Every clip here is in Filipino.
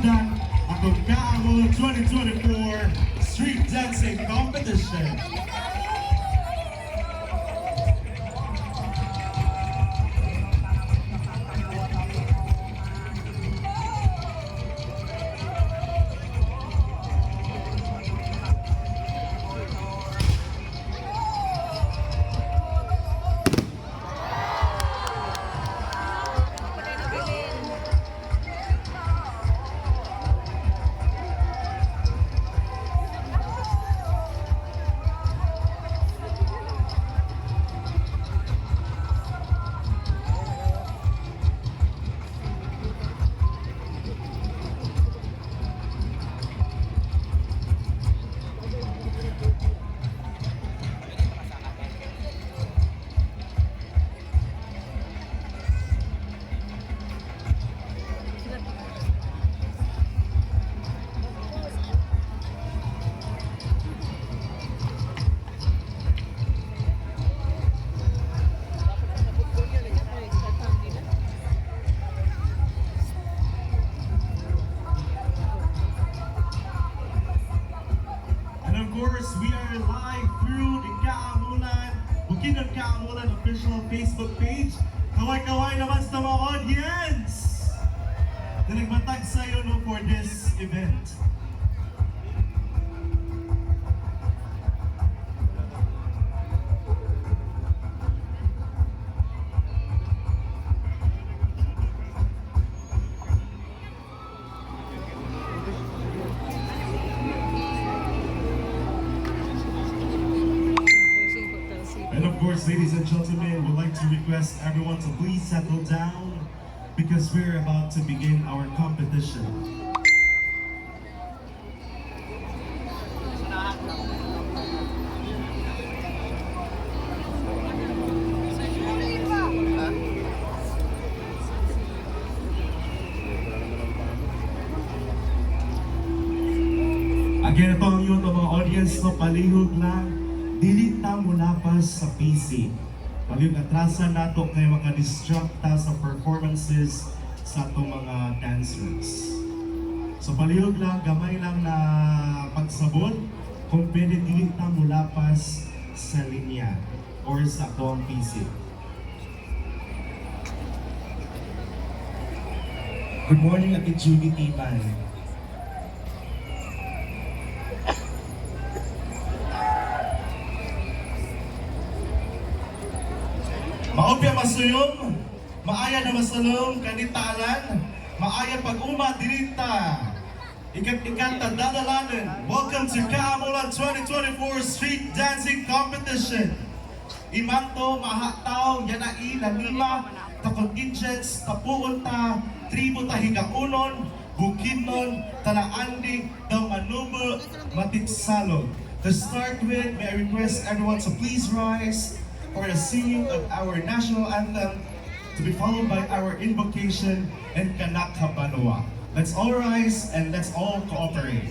hinungdan atong Kaamol 2024 Street Dancing Competition. We are live through the Kaamulan, Bukidnon Kaamulan official Facebook page. Kaway-kaway naman sa mga audience na nagmatag sa'yo no, for this event. And of course, ladies and gentlemen, we'd like to request everyone to please settle down because we're about to begin our competition. Again, ito ang yun mga audience no, palihog lang. Dili ta mulapas sa PC. Palihog atrasan nato kay mga distracta sa performances sa atong mga dancers. So palihog lang, gamay lang na pagsabot kung pwede dili ta mulapas sa linya or sa atong PC. Good morning, Ate Judy Timan. Maopya masuyong, maaya na masalong kanitalan, maaya pag-uma dirita. Ikat-ikat ang dadalanan. Welcome to Kaamulan 2024 Street Dancing Competition. Imanto, mahataw, yanai, lanima, takot inchets, tapuon ta, tribo ta higaunon, Bukidnon, Talaanding, Manubo, Matiksalog. To start with, may I request everyone to please rise for the singing of our national anthem, to be followed by our invocation and Kanak Kapanawa. Let's all rise and let's all cooperate.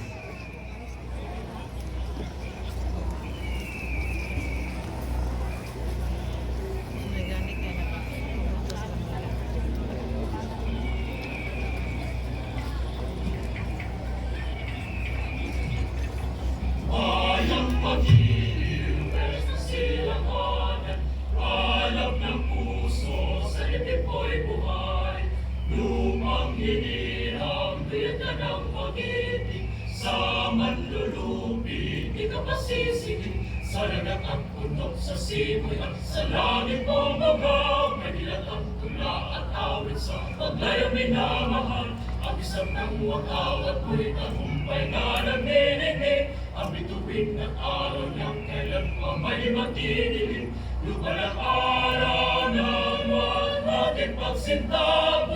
Sa manlulupin, di ka pasisigil. Sa lagat at punok, sa simoy at sa langit mo mga manilat ang tula at awit sa paglayang minamahal. Ang isang ng wakaw at mo'y tagumpay na nagniningin. Ang bituin at araw niyang kailan pa may matidilim. Lupa ng araw ng wag natin pagsinta.